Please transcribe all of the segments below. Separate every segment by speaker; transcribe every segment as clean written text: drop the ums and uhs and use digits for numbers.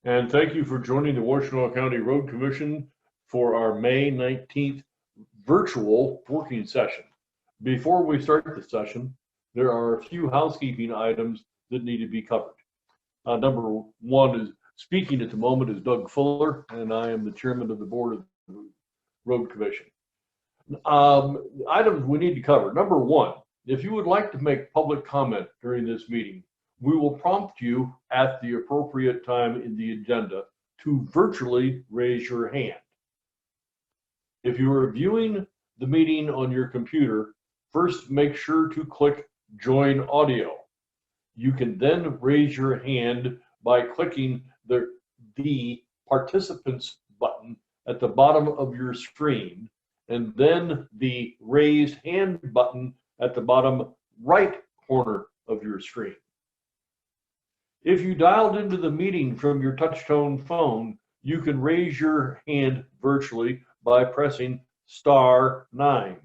Speaker 1: And thank you for joining the Washtenaw County Road Commission for our May 19th virtual working session. Before we start the session, there are a few housekeeping items that need to be covered. Number one is, speaking at the moment is Doug Fuller, and I am the chairman of the board of the Road Commission. Items we need to cover. Number one, if you would like to make public comment during this meeting, we will prompt you at the appropriate time in the agenda to virtually raise your hand. If you are viewing the meeting on your computer, first make sure to click Join Audio. You can then raise your hand by clicking the Participants button at the bottom of your screen, and then the Raise Hand button at the bottom right corner of your screen. If you dialed into the meeting from your touch-tone phone, you can raise your hand virtually by pressing *9.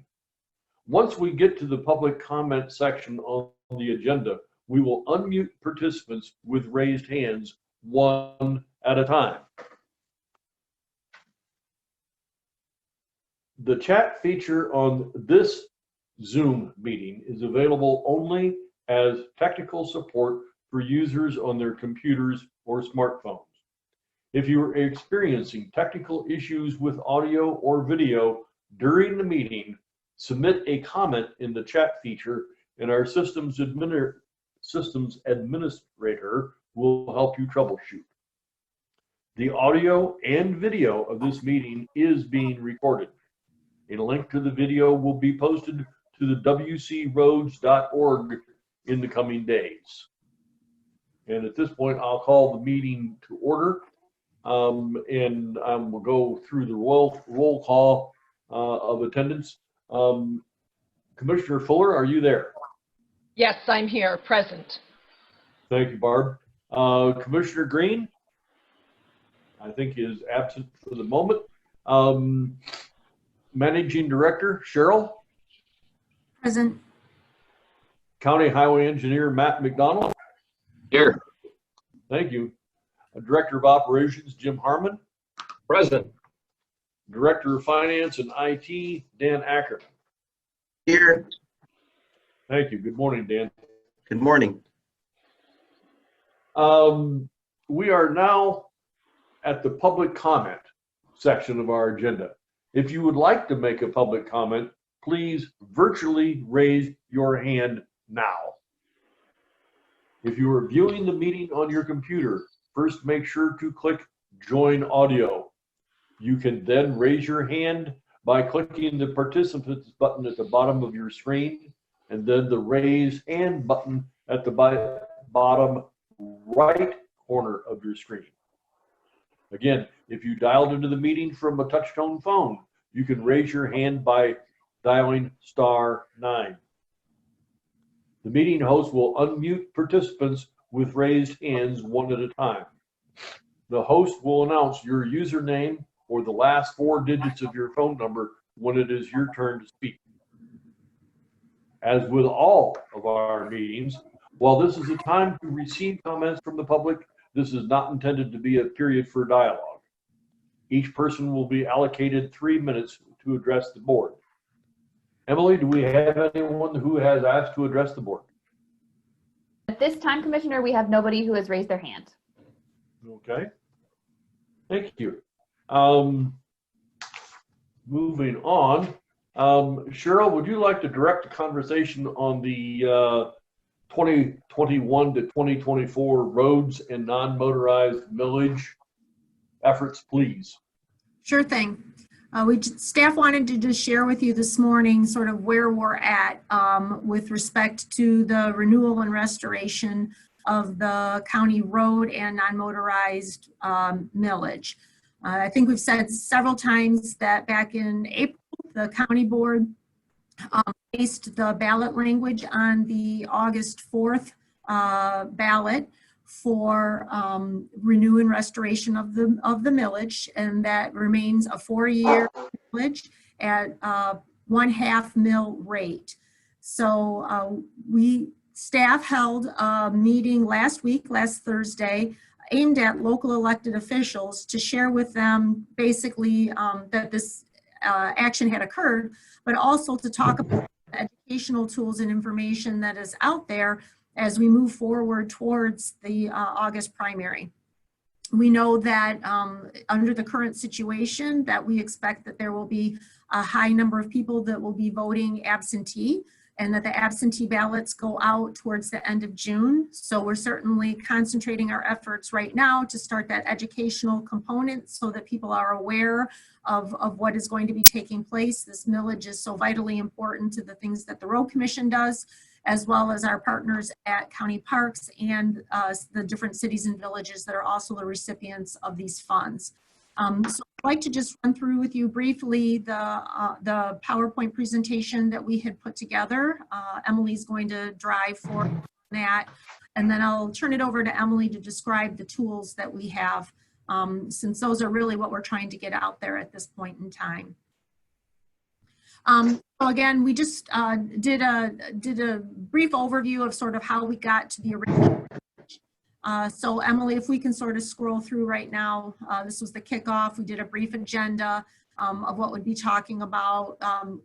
Speaker 1: Once we get to the public comment section on the agenda, we will unmute participants with raised hands one at a time. The chat feature on this Zoom meeting is available only as technical support for users on their computers or smartphones. If you are experiencing technical issues with audio or video during the meeting, submit a comment in the chat feature, and our systems administrator will help you troubleshoot. The audio and video of this meeting is being recorded. A link to the video will be posted to the wcroads.org in the coming days. And at this point, I'll call the meeting to order, and we'll go through the roll call of attendance. Commissioner Fuller, are you there?
Speaker 2: Yes, I'm here, present.
Speaker 1: Thank you, Barb. Commissioner Green, I think is absent for the moment. Managing Director Cheryl?
Speaker 3: Present.
Speaker 1: County Highway Engineer Matt McDonald?
Speaker 4: Here.
Speaker 1: Thank you. Director of Operations Jim Harmon?
Speaker 4: Present.
Speaker 1: Director of Finance and IT Dan Ackerman?
Speaker 4: Here.
Speaker 1: Thank you. Good morning, Dan.
Speaker 4: Good morning.
Speaker 1: We are now at the public comment section of our agenda. If you would like to make a public comment, please virtually raise your hand now. If you are viewing the meeting on your computer, first make sure to click Join Audio. You can then raise your hand by clicking the Participants button at the bottom of your screen, and then the Raise Hand button at the bottom right corner of your screen. Again, if you dialed into the meeting from a touch-tone phone, you can raise your hand by dialing *9. The meeting host will unmute participants with raised hands one at a time. The host will announce your username or the last 4 digits of your phone number when it is your turn to speak. As with all of our meetings, while this is a time to receive comments from the public, this is not intended to be a period for dialogue. Each person will be allocated 3 minutes to address the board. Emily, do we have anyone who has asked to address the board?
Speaker 5: At this time, Commissioner, we have nobody who has raised their hand.
Speaker 1: Okay. Thank you. Moving on. Cheryl, would you like to direct the conversation on the 2021 to 2024 roads and non-motorized millage efforts, please?
Speaker 3: Sure thing. Staff wanted to just share with you this morning sort of where we're at with respect to the renewal and restoration of the county road and non-motorized millage. I think we've said several times that back in April, the county board based the ballot language on the August 4th ballot for renew and restoration of the millage, and that remains a 4-year millage at 1/2 mill rate. So staff held a meeting last Thursday, aimed at local elected officials to share with them basically that this action had occurred, but also to talk about the educational tools and information that is out there as we move forward towards the August primary. We know that under the current situation that we expect that there will be a high number of people that will be voting absentee, and that the absentee ballots go out towards the end of June. So we're certainly concentrating our efforts right now to start that educational component so that people are aware of what is going to be taking place. This millage is so vitally important to the things that the Road Commission does, as well as our partners at County Parks and the different cities and villages that are also the recipients of these funds. So I'd like to just run through with you briefly the PowerPoint presentation that we had put together. Emily's going to drive for that, and then I'll turn it over to Emily to describe the tools that we have, since those are really what we're trying to get out there at this point in time. So again, we just did a brief overview of sort of how we got to the original. So Emily, if we can sort of scroll through right now, this was the kickoff. We did a brief agenda of what we'd be talking about.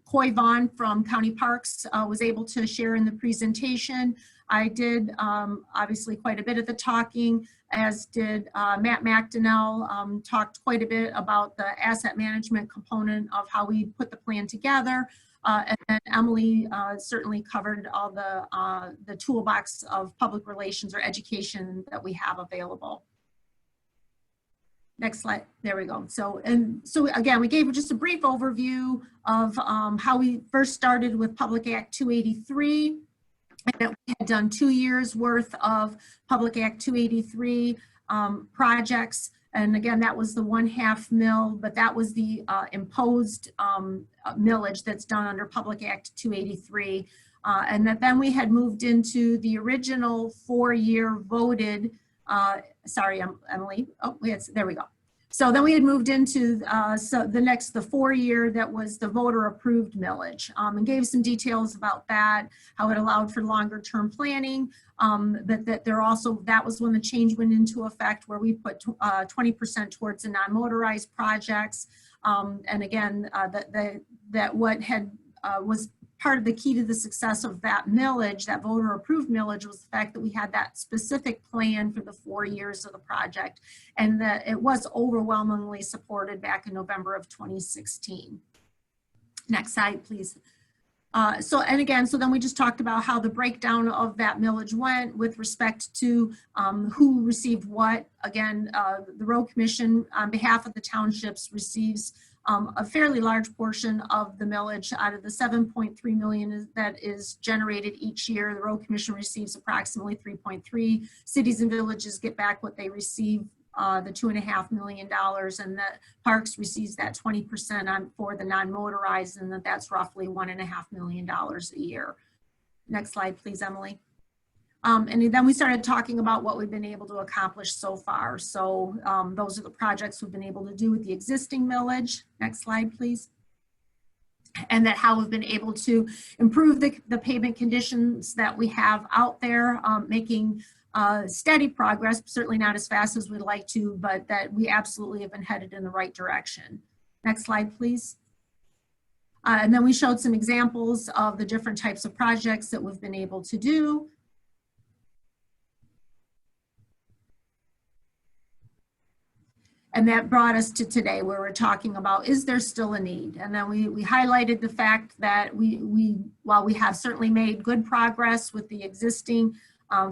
Speaker 3: Coy Vaughn from County Parks was able to share in the presentation. I did obviously quite a bit of the talking, as did Matt McDonnell, talked quite a bit about the asset management component of how we put the plan together. And then Emily certainly covered all the toolbox of public relations or education that we have available. Next slide. There we go. So again, we gave just a brief overview of how we first started with Public Act 283. And that we had done 2 years worth of Public Act 283 projects. And again, that was the 1/2 mil, but that was the imposed millage that's done under Public Act 283. And that then we had moved into the original 4-year voted, sorry, Emily, oh, yes, there we go. So then we had moved into the 4-year that was the voter approved millage, and gave some details about that, how it allowed for longer term planning, but that there also, that was when the change went into effect where we put 20% towards the non-motorized projects. And again, that what had was part of the key to the success of that millage, that voter approved millage, was the fact that we had that specific plan for the 4 years of the project, and that it was overwhelmingly supported back in November of 2016. Next slide, please. So then we just talked about how the breakdown of that millage went with respect to who received what. Again, the Road Commission on behalf of the townships receives a fairly large portion of the millage. Out of the 7.3 million that is generated each year, the Road Commission receives approximately 3.3. Cities and villages get back what they receive, the $2.5 million, and the Parks receives that 20% for the non-motorized, and that's roughly $1.5 million a year. Next slide, please, Emily. And then we started talking about what we've been able to accomplish so far. So those are the projects we've been able to do with the existing millage. Next slide, please. And that how we've been able to improve the pavement conditions that we have out there, making steady progress, certainly not as fast as we'd like to, but that we absolutely have been headed in the right direction. Next slide, please. And then we showed some examples of the different types of projects that we've been able to do. And that brought us to today, where we're talking about, is there still a need? And then we highlighted the fact that while we have certainly made good progress with the existing,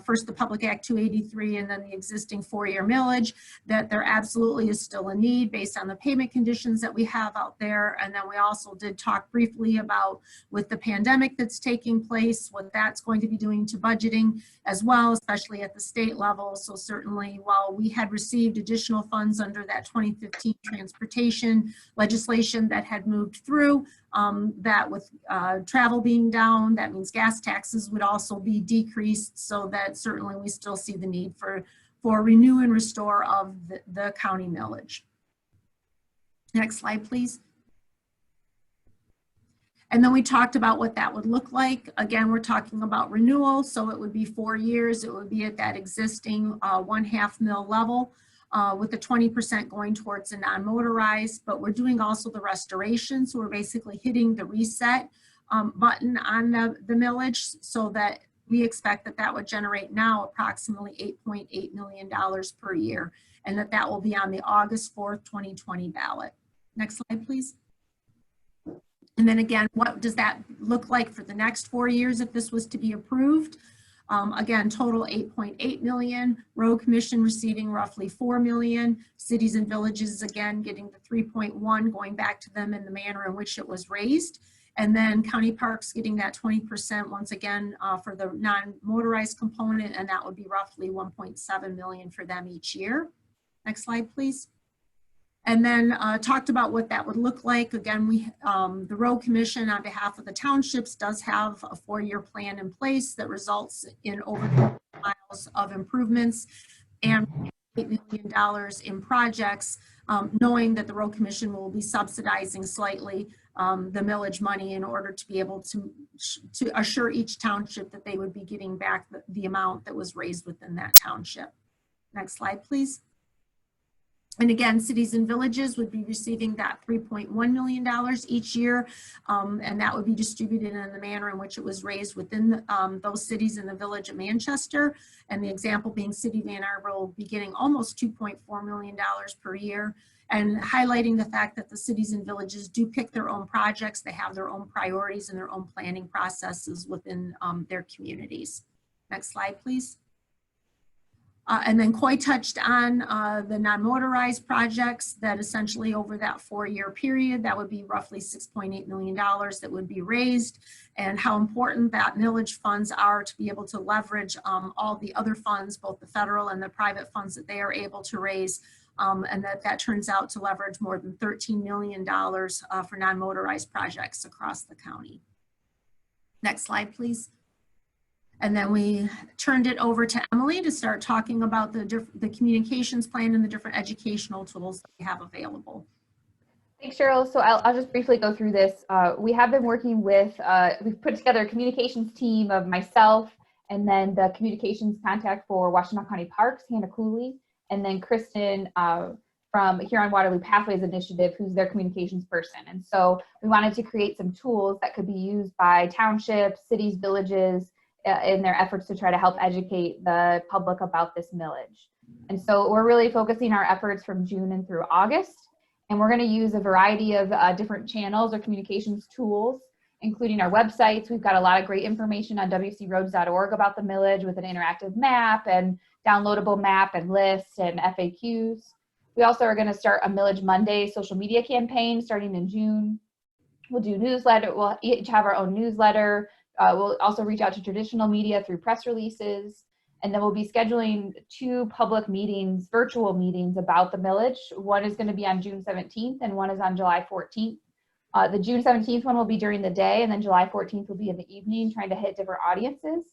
Speaker 3: first the Public Act 283 and then the existing 4-year millage, that there absolutely is still a need based on the payment conditions that we have out there. And then we also did talk briefly about, with the pandemic that's taking place, what that's going to be doing to budgeting as well, especially at the state level. So certainly, while we had received additional funds under that 2015 transportation legislation that had moved through, that with travel being down, that means gas taxes would also be decreased, so that certainly we still see the need for renew and restore of the county millage. Next slide, please. And then we talked about what that would look like. Again, we're talking about renewal, so it would be 4 years. It would be at that existing 1/2 mil level with the 20% going towards the non-motorized, but we're doing also the restoration. So we're basically hitting the reset button on the millage, so that we expect that that would generate now approximately $8.8 million per year, and that will be on the August 4th, 2020 ballot. Next slide, please. And then again, what does that look like for the next 4 years if this was to be approved? Again, total 8.8 million, road commission receiving roughly 4 million, cities and villages again getting the 3.1, going back to them in the manner in which it was raised. And then county parks getting that 20% once again for the non-motorized component, and that would be roughly 1.7 million for them each year. Next slide, please. And then talked about what that would look like. Again, the road commission on behalf of the townships does have a 4-year plan in place that results in over 2 miles of improvements and $8 million in projects, knowing that the road commission will be subsidizing slightly the millage money in order to be able to assure each township that they would be getting back the amount that was raised within that township. Next slide, please. And again, cities and villages would be receiving that $3.1 million each year, and that would be distributed in the manner in which it was raised within those cities in the village of Manchester. And the example being City of Ann Arbor will be getting almost $2.4 million per year, and highlighting the fact that the cities and villages do pick their own projects. They have their own priorities and their own planning processes within their communities. Next slide, please. And then Coy touched on the non-motorized projects that essentially over that 4-year period, that would be roughly $6.8 million that would be raised, and how important that millage funds are to be able to leverage all the other funds, both the federal and the private funds that they are able to raise, and that turns out to leverage more than $13 million for non-motorized projects across the county. Next slide, please. And then we turned it over to Emily to start talking about the communications plan and the different educational tools that we have available.
Speaker 5: Thanks, Cheryl. So I'll just briefly go through this. We have been working with, we've put together a communications team of myself, and then the communications contact for Washtenaw County Parks, Hannah Cooley, and then Kristen from Huron Waterloo Pathways Initiative, who's their communications person. And so we wanted to create some tools that could be used by townships, cities, villages, in their efforts to try to help educate the public about this millage. And so we're really focusing our efforts from June and through August. And we're going to use a variety of different channels or communications tools, including our websites. We've got a lot of great information on wcroads.org about the millage with an interactive map and downloadable map and lists and FAQs. We also are going to start a Millage Monday social media campaign starting in June. We'll do newsletter. We'll each have our own newsletter. We'll also reach out to traditional media through press releases, and then we'll be scheduling 2 public meetings, virtual meetings about the millage. One is going to be on June 17th and one is on July 14th. The June 17th one will be during the day, and then July 14th will be in the evening, trying to hit different audiences.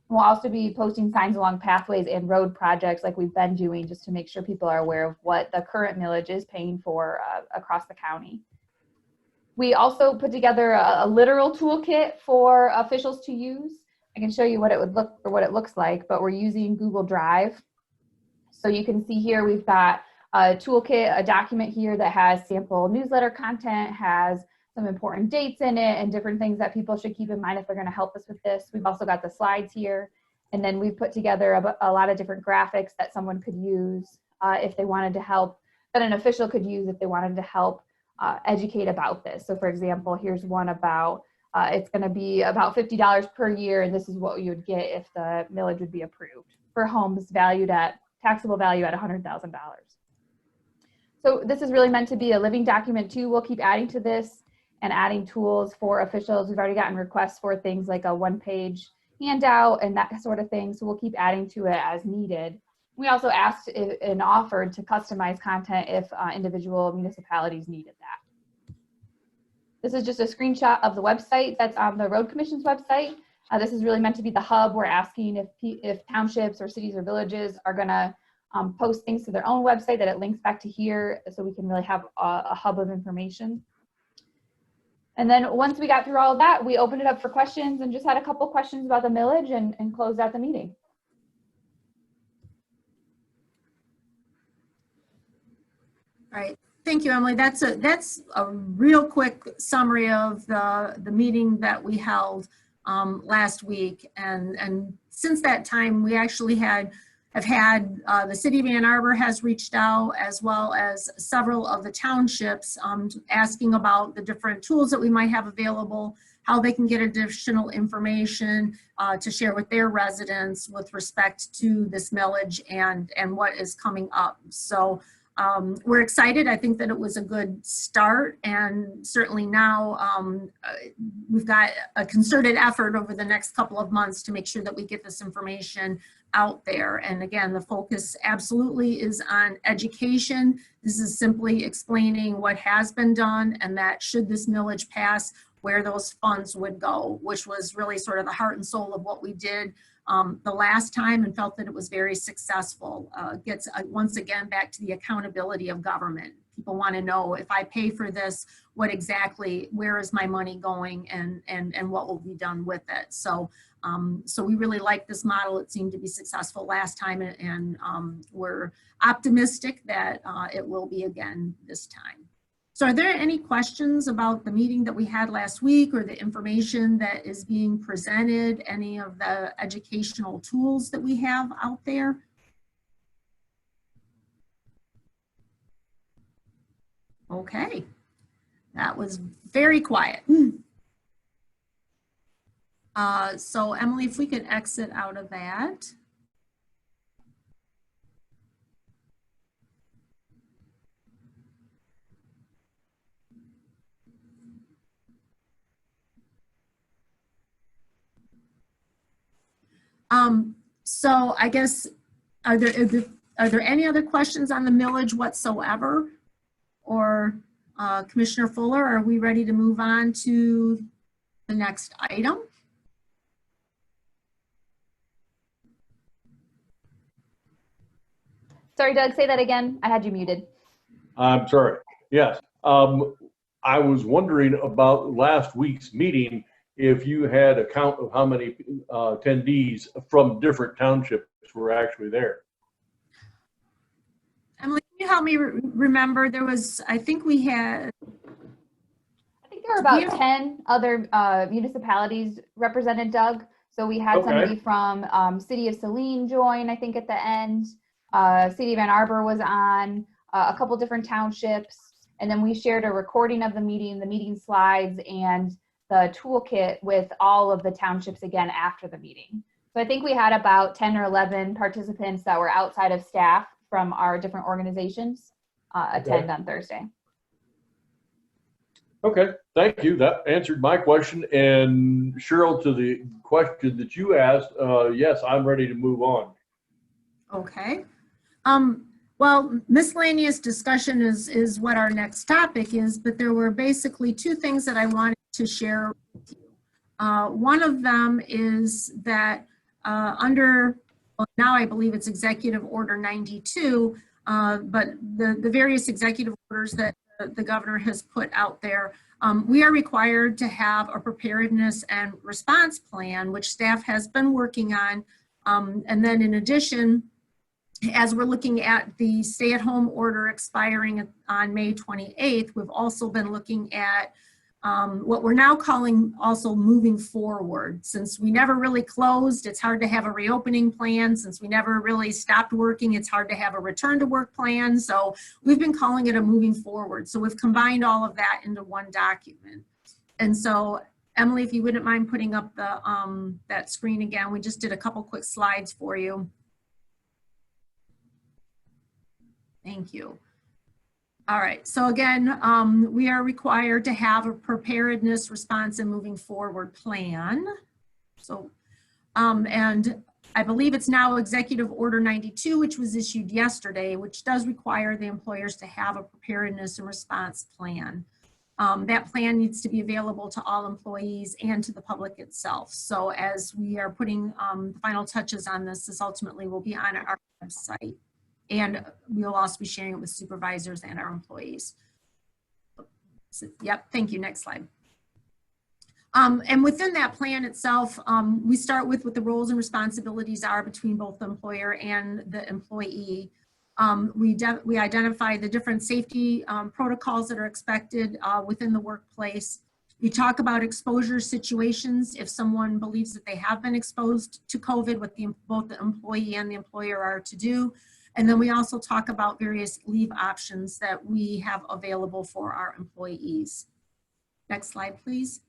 Speaker 5: We'll also be posting signs along pathways and road projects like we've been doing, just to make sure people are aware of what the current millage is paying for across the county. We also put together a literal toolkit for officials to use. I can show you what it would look or what it looks like, but we're using Google Drive. So you can see here we've got a toolkit, a document here that has sample newsletter content, has some important dates in it and different things that people should keep in mind if they're going to help us with this. We've also got the slides here, and then we've put together a lot of different graphics that someone could use if they wanted to help, that an official could use if they wanted to help educate about this. So for example, here's one about it's going to be about $50 per year, and this is what you would get if the millage would be approved for homes valued at taxable value at $100,000. So this is really meant to be a living document too. We'll keep adding to this and adding tools for officials. We've already gotten requests for things like a 1-page handout and that sort of thing. So we'll keep adding to it as needed. We also asked and offered to customize content if individual municipalities needed that. This is just a screenshot of the website that's on the Road Commission's website. This is really meant to be the hub. We're asking if townships or cities or villages are going to post things to their own website, that it links back to here, so we can really have a hub of information. And then once we got through all of that, we opened it up for questions and just had a couple questions about the millage and closed out the meeting.
Speaker 3: All right. Thank you, Emily. That's a real quick summary of the meeting that we held last week. And since that time, we actually have had the city of Ann Arbor has reached out, as well as several of the townships, asking about the different tools that we might have available, how they can get additional information to share with their residents with respect to this millage and what is coming up. So we're excited. I think that it was a good start, and certainly now we've got a concerted effort over the next couple of months to make sure that we get this information out there. And again, the focus absolutely is on education. This is simply explaining what has been done, and that should this millage pass, where those funds would go, which was really sort of the heart and soul of what we did the last time, and felt that it was very successful. Gets once again back to the accountability of government. People want to know, if I pay for this, what exactly, where is my money going, and what will be done with it. So so we really like this model. It seemed to be successful last time, and we're optimistic that it will be again this time. So are there any questions about the meeting that we had last week, or the information that is being presented, any of the educational tools that we have out there? Okay, that was very quiet. So Emily, if we could exit out of that. So I guess, are there any other questions on the millage whatsoever? Or Commissioner Fuller, are we ready to move on to the next item?
Speaker 5: Sorry, Doug, say that again. I had you muted.
Speaker 1: I'm sorry. Yes. I was wondering about last week's meeting, if you had a count of how many attendees from different townships were actually there.
Speaker 3: Emily, can you help me remember? There was, I think we had.
Speaker 5: I think there were about 10 other municipalities represented, Doug. So we had somebody from City of Saline join, I think, at the end. City of Ann Arbor was on, a couple different townships. And then we shared a recording of the meeting slides, and the toolkit with all of the townships again after the meeting. So I think we had about 10 or 11 participants that were outside of staff from our different organizations attend on Thursday.
Speaker 1: Okay, thank you. That answered my question. And Cheryl, to the question that you asked, yes, I'm ready to move on.
Speaker 3: Okay. Well, miscellaneous discussion is what our next topic is, but there were basically two things that I wanted to share with you. One of them is that under, well, now I believe it's Executive Order 92, but the various executive orders that the governor has put out there, we are required to have a preparedness and response plan, which staff has been working on. And then in addition, as we're looking at the stay-at-home order expiring on May 28th, we've also been looking at what we're now calling also moving forward. Since we never really closed, it's hard to have a reopening plan. Since we never really stopped working, it's hard to have a return to work plan. So we've been calling it a moving forward. So we've combined all of that into one document. And so Emily, if you wouldn't mind putting up the that screen again, we just did a couple quick slides for you. Thank you. All right, so again, we are required to have a preparedness, response, and moving forward plan. So, and I believe it's now Executive Order 92, which was issued yesterday, which does require the employers to have a preparedness and response plan. That plan needs to be available to all employees and to the public itself. So as we are putting the final touches on this, this ultimately will be on our website. And we'll also be sharing it with supervisors and our employees. So, yep, thank you. Next slide. And within that plan itself, we start with what the roles and responsibilities are between both the employer and the employee. We identify the different safety protocols that are expected within the workplace. We talk about exposure situations if someone believes that they have been exposed to COVID, what both the employee and the employer are to do. And then we also talk about various leave options that we have available for our employees. Next slide, please.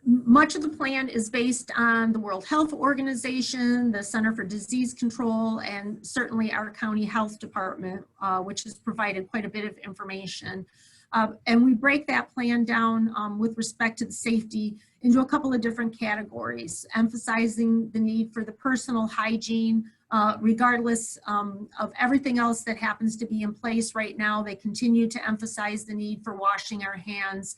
Speaker 3: Much of the plan is based on the World Health Organization, the Center for Disease Control, and certainly our county health department, which has provided quite a bit of information. And we break that plan down with respect to the safety into a couple of different categories, emphasizing the need for the personal hygiene, regardless of everything else that happens to be in place right now. They continue to emphasize the need for washing our hands,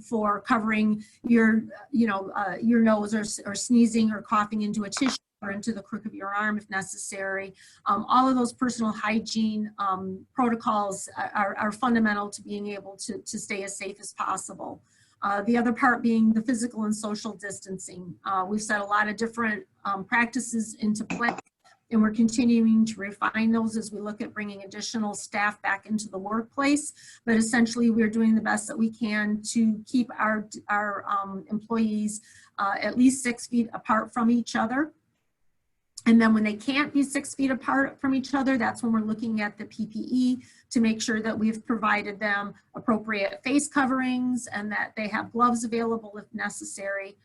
Speaker 3: for covering your nose or sneezing or coughing into a tissue or into the crook of your arm if necessary. All of those personal hygiene protocols are fundamental to being able to stay as safe as possible. The other part being the physical and social distancing. We've set a lot of different practices into place, and we're continuing to refine those as we look at bringing additional staff back into the workplace. But essentially, we're doing the best that we can to keep our employees at least 6 feet apart from each other. And then when they can't be 6 feet apart from each other, that's when we're looking at the PPE to make sure that we've provided them appropriate face coverings and that they have gloves available if necessary.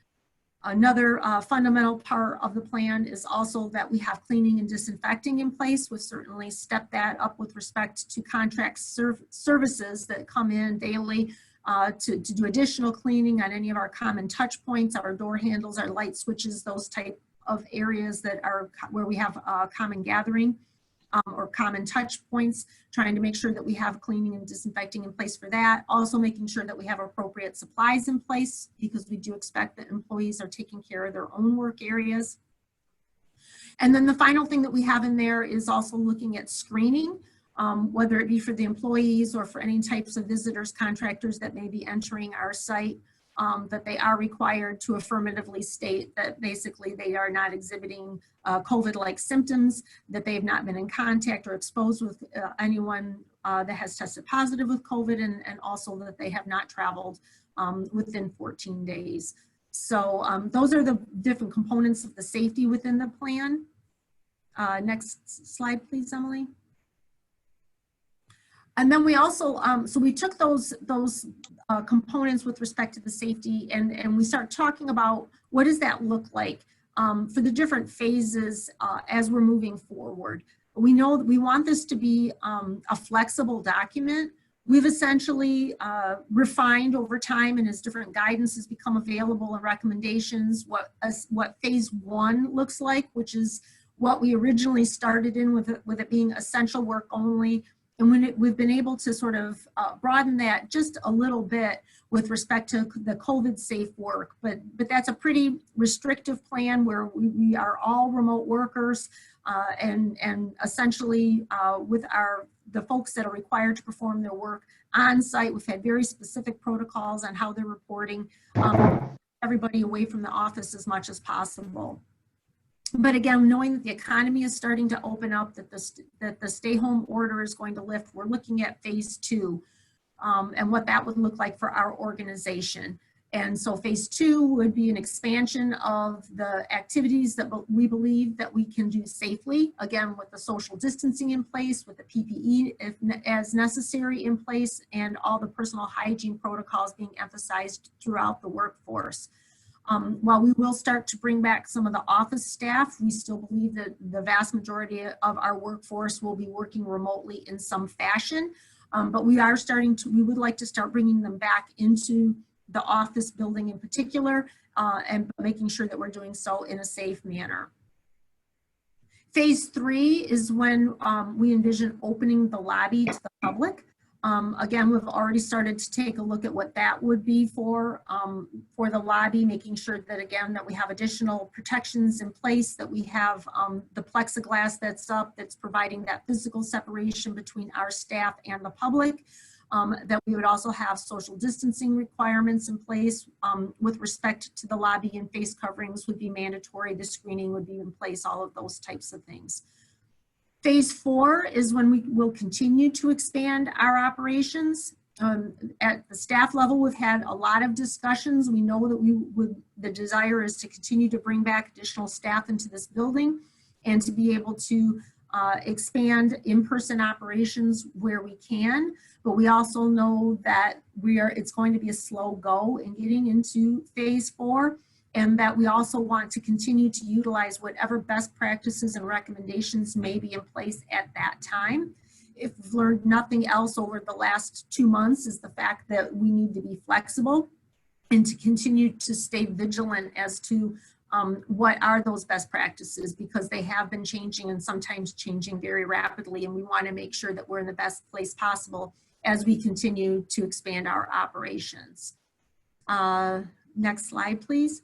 Speaker 3: Another fundamental part of the plan is also that we have cleaning and disinfecting in place. We've certainly stepped that up with respect to contract services that come in daily to do additional cleaning on any of our common touch points, our door handles, our light switches, those type of areas that are where we have common gathering or common touch points, trying to make sure that we have cleaning and disinfecting in place for that. Also making sure that we have appropriate supplies in place because we do expect that employees are taking care of their own work areas. And then the final thing that we have in there is also looking at screening, whether it be for the employees or for any types of visitors, contractors that may be entering our site. That they are required to affirmatively state that basically they are not exhibiting COVID-like symptoms, that they have not been in contact or exposed with anyone that has tested positive with COVID, and also that they have not traveled within 14 days. So those are the different components of the safety within the plan. Next slide, please, Emily. And then we also, so we took those components with respect to the safety and we start talking about what does that look like for the different phases as we're moving forward. We know that we want this to be a flexible document. We've essentially refined over time and as different guidance has become available and recommendations, what phase 1 looks like, which is what we originally started in with it being essential work only. And when we've been able to sort of broaden that just a little bit with respect to the COVID safe work, but that's a pretty restrictive plan where we are all remote workers and essentially with the folks that are required to perform their work on site, we've had very specific protocols on how they're reporting everybody away from the office as much as possible. But again, knowing that the economy is starting to open up, that the stay home order is going to lift, we're looking at phase 2 and what that would look like for our organization. And so phase 2 would be an expansion of the activities that we believe that we can do safely, again, with the social distancing in place, with the PPE as necessary in place, and all the personal hygiene protocols being emphasized throughout the workforce. While we will start to bring back some of the office staff, we still believe that the vast majority of our workforce will be working remotely in some fashion. But we would like to start bringing them back into the office building in particular and making sure that we're doing so in a safe manner. Phase 3 is when we envision opening the lobby to the public. Again, we've already started to take a look at what that would be for the lobby, making sure that, again, that we have additional protections in place, that we have the plexiglass that's up, that's providing that physical separation between our staff and the public. that we would also have social distancing requirements in place with respect to the lobby, and face coverings would be mandatory. The screening would be in place, all of those types of things. Phase 4 is when we will continue to expand our operations. At the staff level, we've had a lot of discussions. We know that the desire is to continue to bring back additional staff into this building and to be able to expand in-person operations where we can. But we also know that it's going to be a slow go in getting into phase 4, and that we also want to continue to utilize whatever best practices and recommendations may be in place at that time. If we've learned nothing else over the last 2 months, is the fact that we need to be flexible and to continue to stay vigilant as to what are those best practices, because they have been changing and sometimes changing very rapidly, and we want to make sure that we're in the best place possible as we continue to expand our operations. Next slide, please.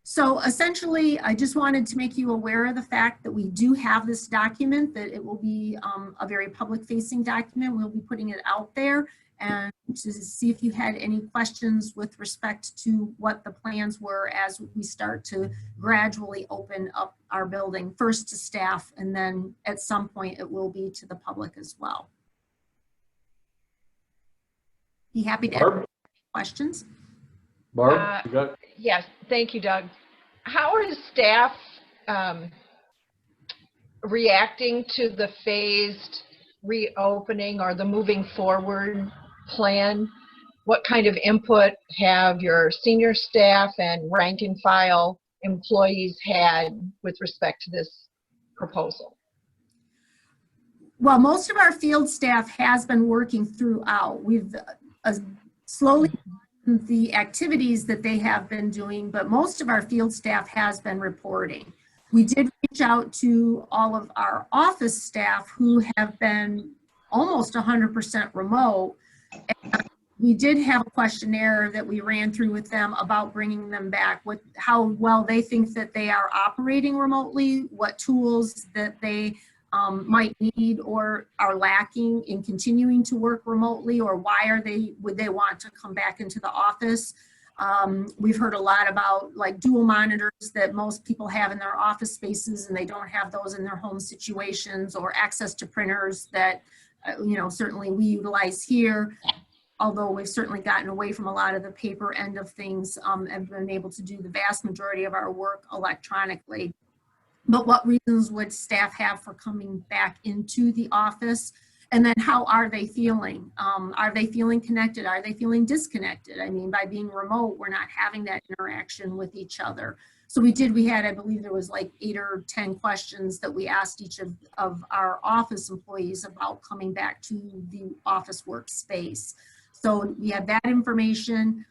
Speaker 3: So essentially, I just wanted to make you aware of the fact that we do have this document, that it will be a very public-facing document. We'll be putting it out there, and to see if you had any questions with respect to what the plans were as we start to gradually open up our building, first to staff, and then at some point it will be to the public as well. Be happy to answer questions.
Speaker 1: Barb, you got?
Speaker 2: Yes, thank you, Doug. How is staff reacting to the phased reopening or the moving forward plan? What kind of input have your senior staff and rank and file employees had with respect to this proposal?
Speaker 3: Well, most of our field staff has been working throughout. We've slowly the activities that they have been doing, but most of our field staff has been reporting. We did reach out to all of our office staff who have been almost 100% remote. And we did have a questionnaire that we ran through with them about bringing them back, with how well they think that they are operating remotely, what tools that they might need or are lacking in continuing to work remotely, or why would they want to come back into the office. We've heard a lot about like dual monitors that most people have in their office spaces and they don't have those in their home situations, or access to printers that certainly we utilize here, although we've certainly gotten away from a lot of the paper end of things and been able to do the vast majority of our work electronically. But what reasons would staff have for coming back into the office? And then how are they feeling? Are they feeling connected? Are they feeling disconnected? I mean, by being remote, we're not having that interaction with each other. So we had, I believe there was like 8 or 10 questions that we asked each of our office employees about coming back to the office workspace. So we have that information.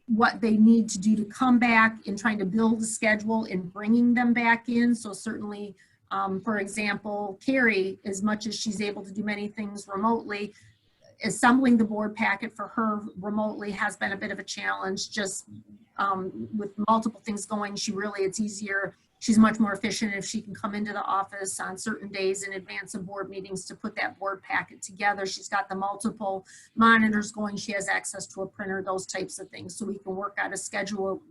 Speaker 3: What they need to do to come back, and trying to build a schedule and bringing them back in. So certainly, for example, Carrie, as much as she's able to do many things remotely, assembling the board packet for her remotely has been a bit of a challenge. Just with multiple things going, it's easier. She's much more efficient if she can come into the office on certain days in advance of board meetings to put that board packet together. She's got the multiple monitors going. She has access to a printer, those types of things. So we can work out a schedule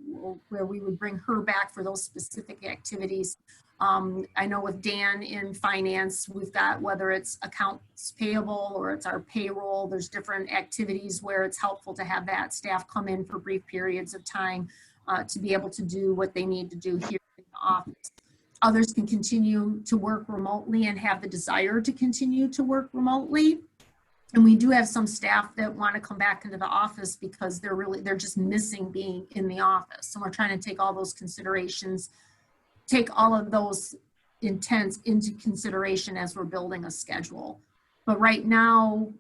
Speaker 3: where we would bring her back for those specific activities. I know with Dan in finance, we've got, whether it's accounts payable or it's our payroll, there's different activities where it's helpful to have that staff come in for brief periods of time to be able to do what they need to do here in the office. Others can continue to work remotely and have the desire to continue to work remotely. And we do have some staff that want to come back into the office because they're just missing being in the office. So we're trying to take all those considerations, take all of those intents into consideration as we're building a schedule. But right now,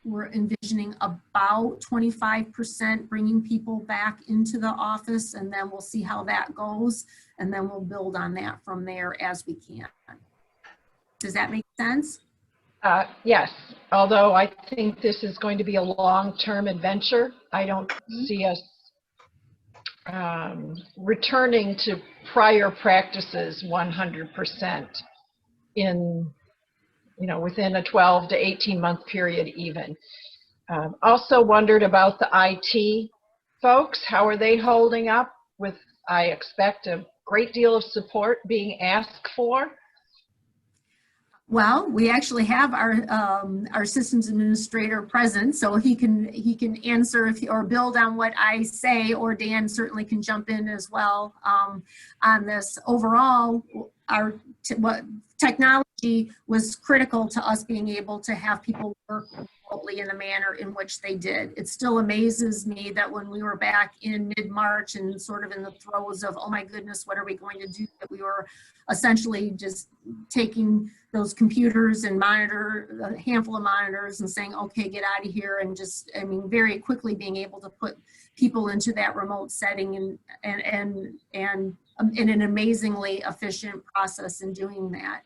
Speaker 3: we're envisioning about 25% bringing people back into the office, and then we'll see how that goes, and then we'll build on that from there as we can. Does that make sense?
Speaker 2: Yes, although I think this is going to be a long-term adventure. I don't see us returning to prior practices 100% in within a 12 to 18 month period even. Also wondered about the IT folks. How are they holding up with, I expect, a great deal of support being asked for?
Speaker 3: Well, we actually have our systems administrator present, so he can answer or build on what I say, or Dan certainly can jump in as well on this. Overall, what technology was critical to us being able to have people work remotely in the manner in which they did. It still amazes me that when we were back in mid-March and sort of in the throes of, oh my goodness, what are we going to do, that we were essentially just taking those computers and a handful of monitors and saying, okay, get out of here, and just, very quickly being able to put people into that remote setting and in an amazingly efficient process in doing that.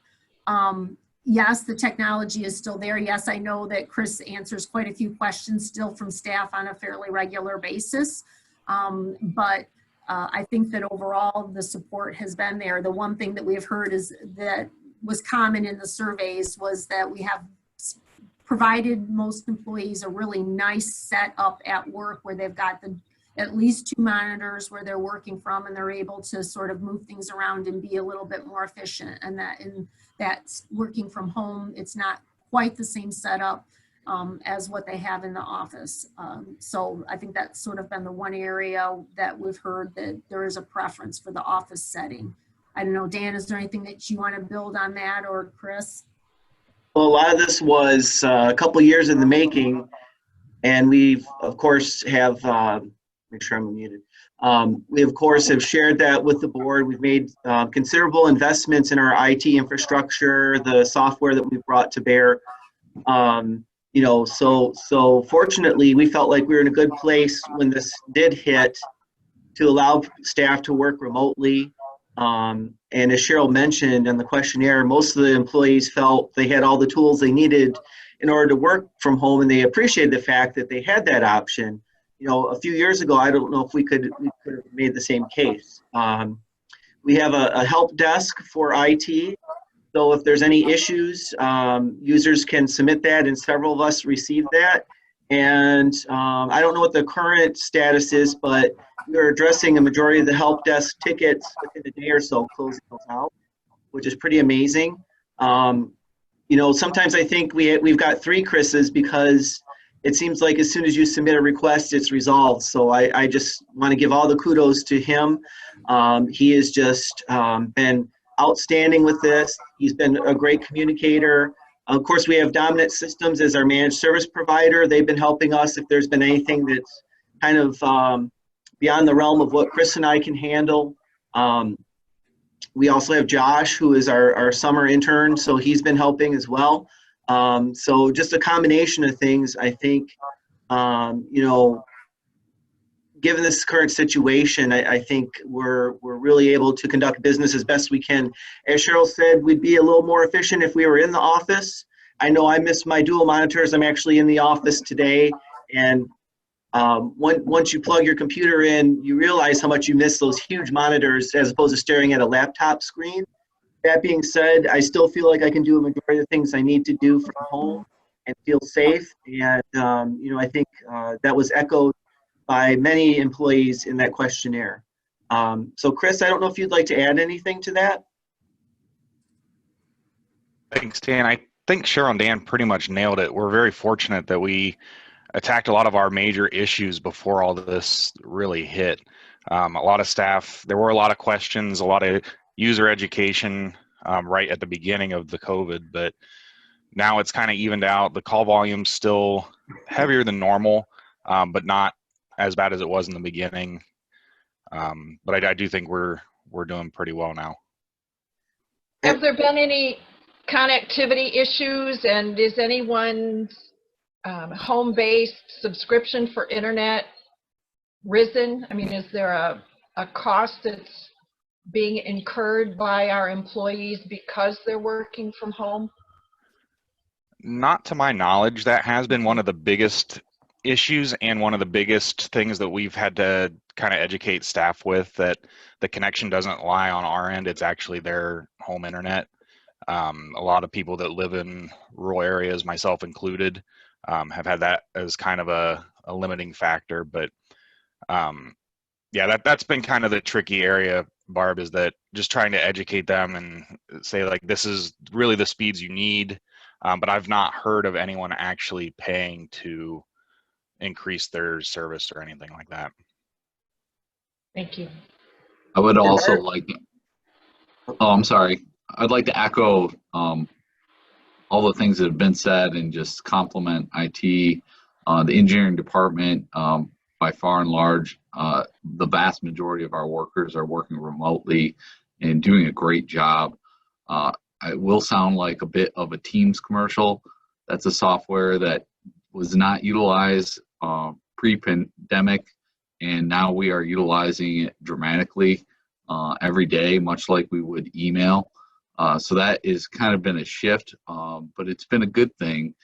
Speaker 3: Yes, the technology is still there. Yes, I know that Chris answers quite a few questions still from staff on a fairly regular basis. But I think that overall the support has been there. The one thing that we've heard is that was common in the surveys was that we have provided most employees a really nice setup at work where they've got at least 2 monitors where they're working from, and they're able to sort of move things around and be a little bit more efficient. And that's working from home. It's not quite the same setup as what they have in the office. So I think that's sort of been the one area that we've heard that there is a preference for the office setting. I don't know, Dan, is there anything that you want to build on that, or Chris?
Speaker 4: Well, a lot of this was a couple years in the making, and we've, of course, have, make sure I'm muted. We, of course, have shared that with the board. We've made considerable investments in our IT infrastructure, the software that we've brought to bear. So fortunately, we felt like we were in a good place when this did hit to allow staff to work remotely. And as Cheryl mentioned in the questionnaire, most of the employees felt they had all the tools they needed in order to work from home, and they appreciated the fact that they had that option. A few years ago, I don't know if we could have made the same case. We have a help desk for IT. So if there's any issues, users can submit that, and several of us receive that. And I don't know what the current status is, but we're addressing a majority of the help desk tickets within a day or so, closing those out, which is pretty amazing. Sometimes I think we've got 3 Chris's, because it seems like as soon as you submit a request, it's resolved. So I just want to give all the kudos to him. He has just been outstanding with this. He's been a great communicator. Of course, we have Dominant Systems as our managed service provider. They've been helping us if there's been anything that's kind of beyond the realm of what Chris and I can handle. We also have Josh, who is our summer intern, so he's been helping as well. So just a combination of things, I think, given this current situation, I think we're really able to conduct business as best we can. As Cheryl said, we'd be a little more efficient if we were in the office. I know I miss my dual monitors. I'm actually in the office today, and once you plug your computer in, you realize how much you miss those huge monitors as opposed to staring at a laptop screen. That being said, I still feel like I can do a majority of the things I need to do from home and feel safe. And, I think that was echoed by many employees in that questionnaire. So Chris, I don't know if you'd like to add anything to that.
Speaker 6: Thanks, Dan. I think Cheryl and Dan pretty much nailed it. We're very fortunate that we attacked a lot of our major issues before all of this really hit. A lot of staff, there were a lot of questions, a lot of user education right at the beginning of the COVID, but now it's kind of evened out. The call volume's still heavier than normal, but not as bad as it was in the beginning. But I do think we're doing pretty well now.
Speaker 2: Have there been any connectivity issues, and is anyone's home-based subscription for internet risen? I mean, is there a cost that's being incurred by our employees because they're working from home?
Speaker 6: Not to my knowledge. That has been one of the biggest issues and one of the biggest things that we've had to kind of educate staff with, that the connection doesn't lie on our end. It's actually their home internet. A lot of people that live in rural areas, myself included, have had that as kind of a limiting factor. But yeah, that's been kind of the tricky area, Barb, is that just trying to educate them and say, like, this is really the speeds you need. But I've not heard of anyone actually paying to increase their service or anything like that.
Speaker 2: Thank you.
Speaker 7: I would also like, oh, I'm sorry. I'd like to echo all the things that have been said and just compliment IT, the engineering department. By far and large, the vast majority of our workers are working remotely and doing a great job. It will sound like a bit of a Teams commercial. That's a software that was not utilized pre-pandemic, and now we are utilizing it dramatically every day, much like we would email. So that has kind of been a shift, but it's been a good thing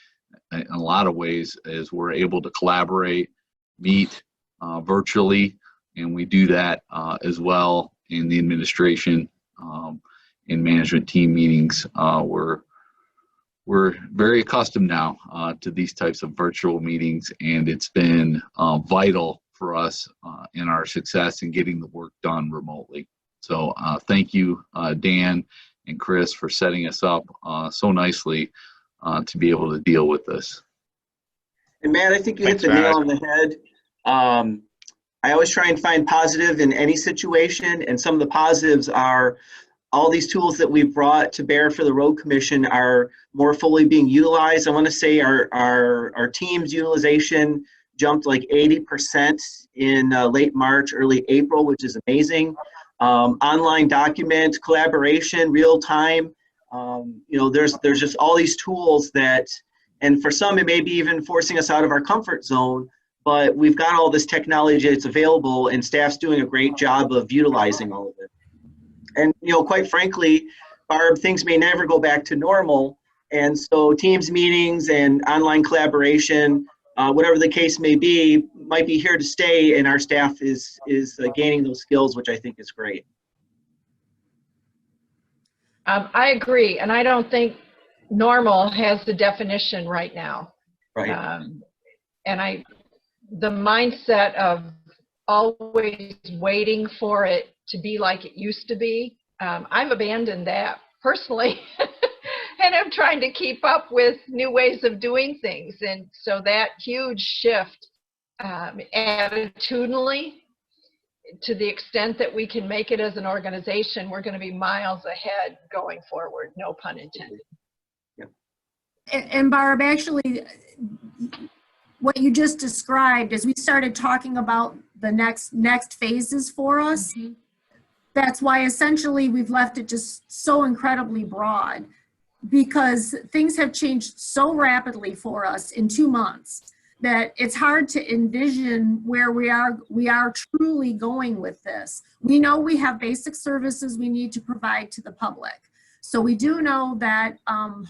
Speaker 7: in a lot of ways, as we're able to collaborate, meet virtually, and we do that as well in the administration, in management team meetings. We're very accustomed now to these types of virtual meetings, and it's been vital for us in our success in getting the work done remotely. So thank you, Dan and Chris, for setting us up so nicely to be able to deal with this.
Speaker 4: And Matt, I think you hit the nail on the head. I always try and find positive in any situation, and some of the positives are all these tools that we've brought to bear for the road commission are more fully being utilized. I want to say our team's utilization jumped like 80% in late March, early April, which is amazing. Online document collaboration, real time. There's just all these tools that, and for some it may be even forcing us out of our comfort zone, but we've got all this technology that's available, and staff's doing a great job of utilizing all of it. And quite frankly, Barb, things may never go back to normal, and so Teams meetings and online collaboration, whatever the case may be, might be here to stay, and our staff is gaining those skills, which I think is great.
Speaker 2: I agree, and I don't think normal has the definition right now.
Speaker 4: Right.
Speaker 2: And the mindset of always waiting for it to be like it used to be, I've abandoned that personally. And I'm trying to keep up with new ways of doing things. And so that huge shift attitudinally, to the extent that we can make it as an organization, we're going to be miles ahead going forward, no pun intended.
Speaker 3: And Barb, actually, what you just described, as we started talking about the next phases for us, that's why essentially we've left it just so incredibly broad, because things have changed so rapidly for us in 2 months that it's hard to envision where we are truly going with this. We know we have basic services we need to provide to the public. So we do know that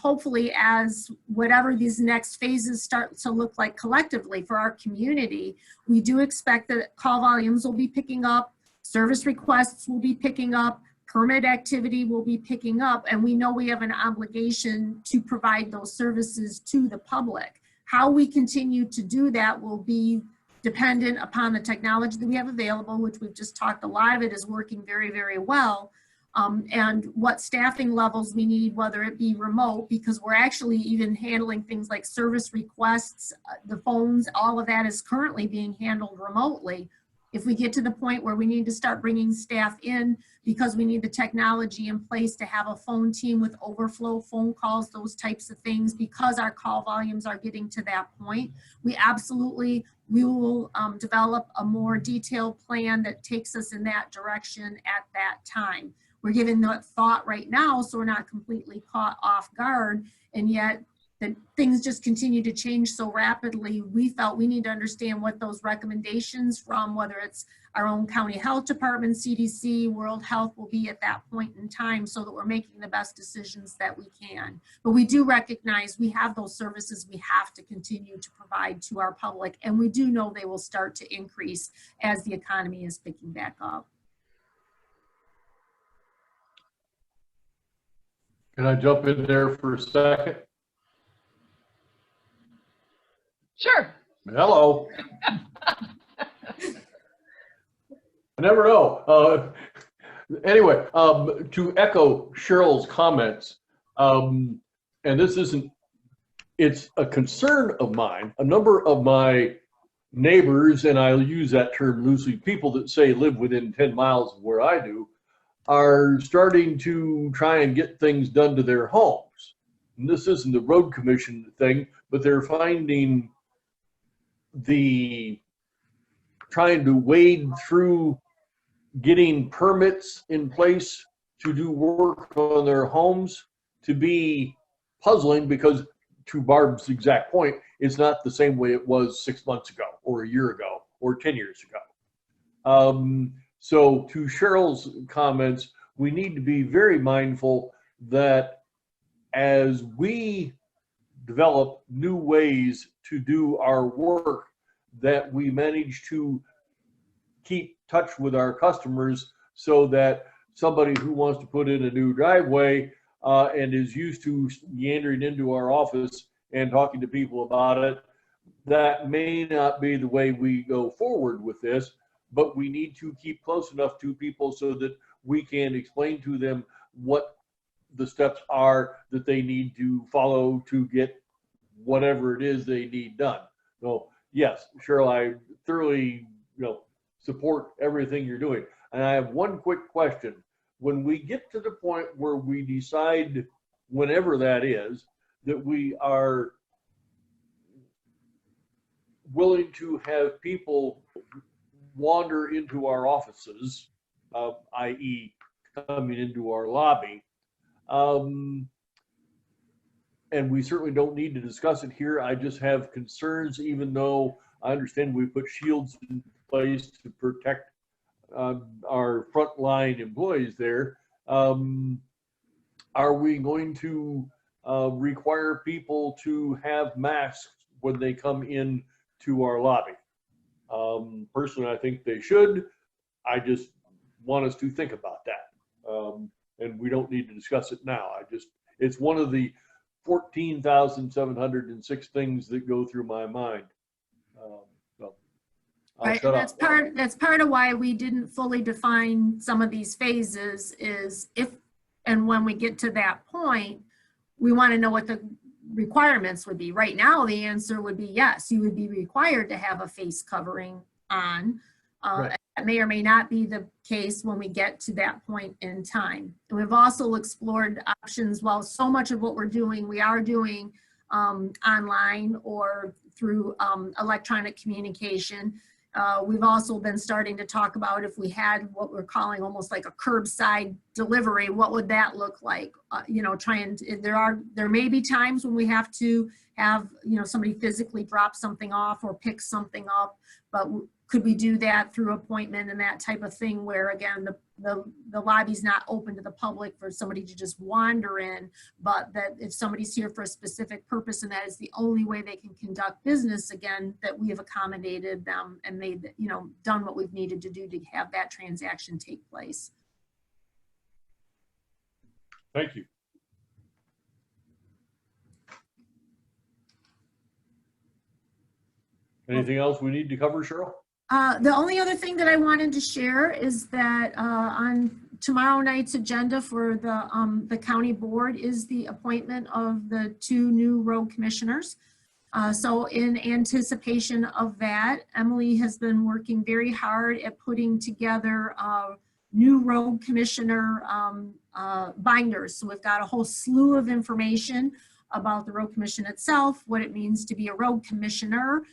Speaker 3: hopefully, as whatever these next phases start to look like collectively for our community, we do expect that call volumes will be picking up, service requests will be picking up, permit activity will be picking up, and we know we have an obligation to provide those services to the public. How we continue to do that will be dependent upon the technology that we have available, which we've just talked. A lot of it is working very, very well. And what staffing levels we need, whether it be remote, because we're actually even handling things like service requests, the phones, all of that is currently being handled remotely. If we get to the point where we need to start bringing staff in because we need the technology in place to have a phone team with overflow phone calls, those types of things, because our call volumes are getting to that point, we will develop a more detailed plan that takes us in that direction at that time. We're giving that thought right now, so we're not completely caught off guard, and yet that things just continue to change so rapidly. We felt we need to understand what those recommendations from, whether it's our own county health department, CDC, World Health, will be at that point in time, so that we're making the best decisions that we can. But we do recognize we have those services we have to continue to provide to our public, and we do know they will start to increase as the economy is picking back up.
Speaker 1: Can I jump in there for a second?
Speaker 2: Sure.
Speaker 1: Hello. I never know. Anyway, to echo Cheryl's comments, and this isn't, it's a concern of mine. A number of my neighbors, and I'll use that term loosely, people that say live within 10 miles of where I do, are starting to try and get things done to their homes. And this isn't the road commission thing, but they're finding trying to wade through getting permits in place to do work on their homes to be puzzling, because to Barb's exact point, it's not the same way it was 6 months ago or a year ago or 10 years ago. So to Cheryl's comments, we need to be very mindful that as we develop new ways to do our work, that we manage to keep touch with our customers, so that somebody who wants to put in a new driveway and is used to meandering into our office and talking to people about it, that may not be the way we go forward with this, but we need to keep close enough to people so that we can explain to them what the steps are that they need to follow to get whatever it is they need done. So yes, Cheryl, I thoroughly, support everything you're doing. And I have one quick question. When we get to the point where we decide, whenever that is, that we are willing to have people wander into our offices, i.e. coming into our lobby, and we certainly don't need to discuss it here. I just have concerns, even though I understand we put shields in place to protect our frontline employees there. Are we going to require people to have masks when they come in to our lobby? Personally, I think they should. I just want us to think about that. And we don't need to discuss it now. It's one of the 14,706 things that go through my mind. I'll
Speaker 3: Right,
Speaker 1: shut
Speaker 3: and
Speaker 1: up.
Speaker 3: that's part of why we didn't fully define some of these phases, is if and when we get to that point, we want to know what the requirements would be. Right now, the answer would be yes, you would be required to have a face covering on.
Speaker 1: Right.
Speaker 3: That may or may not be the case when we get to that point in time. And we've also explored options. Well, so much of what we are doing online or through electronic communication. We've also been starting to talk about if we had what we're calling almost like a curbside delivery, what would that look like? There may be times when we have to have, somebody physically drop something off or pick something up, but could we do that through appointment and that type of thing, where again, the lobby's not open to the public for somebody to just wander in, but that if somebody's here for a specific purpose and that is the only way they can conduct business, again, that we have accommodated them and made, done what we've needed to do to have that transaction take place.
Speaker 1: Thank you. Anything else we need to cover, Cheryl?
Speaker 3: The only other thing that I wanted to share is that on tomorrow night's agenda for the county board is the appointment of the 2 new road commissioners. So in anticipation of that, Emily has been working very hard at putting together new road commissioner binders. So we've got a whole slew of information about the road commission itself, what it means to be a road commissioner.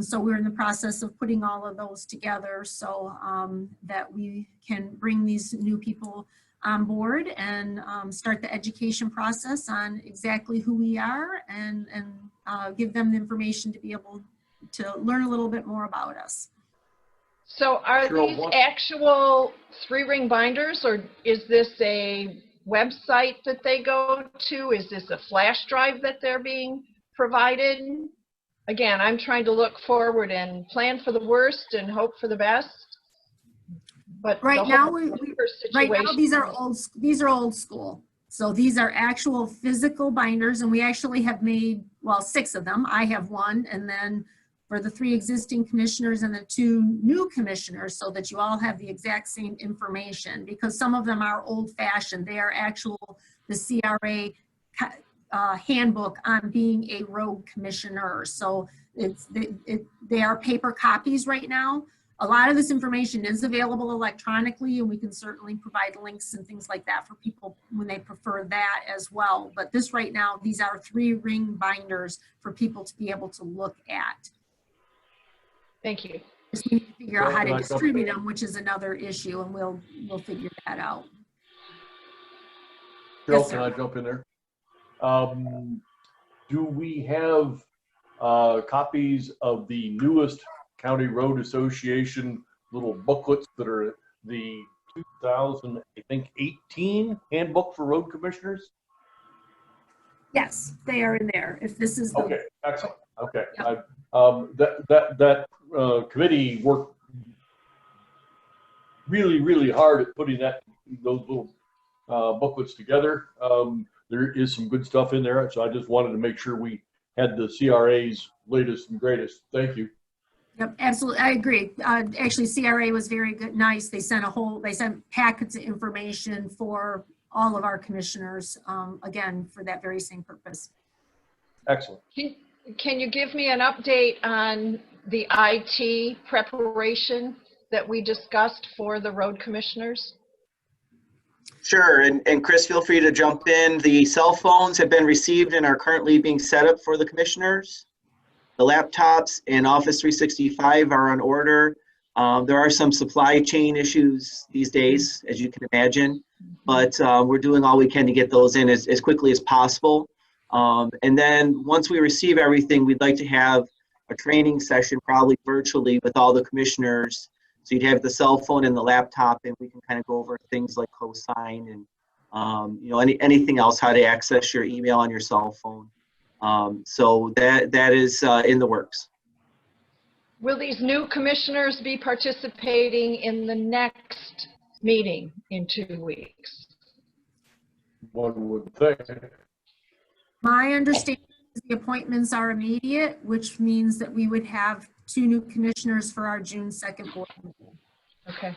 Speaker 3: So we're in the process of putting all of those together so that we can bring these new people on board and start the education process on exactly who we are and give them the information to be able to learn a little bit more about us.
Speaker 2: So are
Speaker 1: Cheryl,
Speaker 2: these actual 3-ring binders, or is this a website that they go to? Is this a flash drive that they're being provided? Again, I'm trying to look forward and plan for the worst and hope for the best. But
Speaker 3: Right now, these are old school. So these are actual physical binders, and we actually have made, well, 6 of them. I have one, and then for the 3 existing commissioners and the 2 new commissioners, so that you all have the exact same information, because some of them are old-fashioned. They are actual, the CRA handbook on being a road commissioner. So they are paper copies right now. A lot of this information is available electronically, and we can certainly provide links and things like that for people when they prefer that as well. But this right now, these are 3-ring binders for people to be able to look at.
Speaker 2: Thank you.
Speaker 3: Just need to figure out how to
Speaker 1: Well, I don't-
Speaker 3: distribute them, which is another issue, and we'll figure that out.
Speaker 1: Cheryl,
Speaker 3: Yes,
Speaker 1: can
Speaker 3: sir.
Speaker 1: I jump in there? Do we have copies of the newest County Road Association little booklets that are the 2018 handbook for road commissioners?
Speaker 3: Yes, they are in there. If this is the,
Speaker 1: Okay, excellent. Okay.
Speaker 3: Yep.
Speaker 1: That committee worked really hard at putting those little booklets together. There is some good stuff in there, so I just wanted to make sure we had the CRA's latest and greatest. Thank you.
Speaker 3: yep, absolutely, I agree. Actually, CRA was very good, nice. They sent packets of information for all of our commissioners, again, for that very same purpose.
Speaker 1: Excellent.
Speaker 2: Can you give me an update on the IT preparation that we discussed for the road commissioners?
Speaker 4: Sure, and Chris, feel free to jump in. The cell phones have been received and are currently being set up for the commissioners. The laptops and Office 365 are on order. There are some supply chain issues these days, as you can imagine, but we're doing all we can to get those in as quickly as possible. And then once we receive everything, we'd like to have a training session, probably virtually, with all the commissioners. So you'd have the cell phone and the laptop, and we can kind of go over things like cosign and anything else, how to access your email on your cell phone. So that is in the works.
Speaker 2: Will these new commissioners be participating in the next meeting in 2 weeks?
Speaker 1: One would think.
Speaker 3: My understanding is the appointments are immediate, which means that we would have 2 new commissioners for our June 2nd board meeting.
Speaker 2: Okay.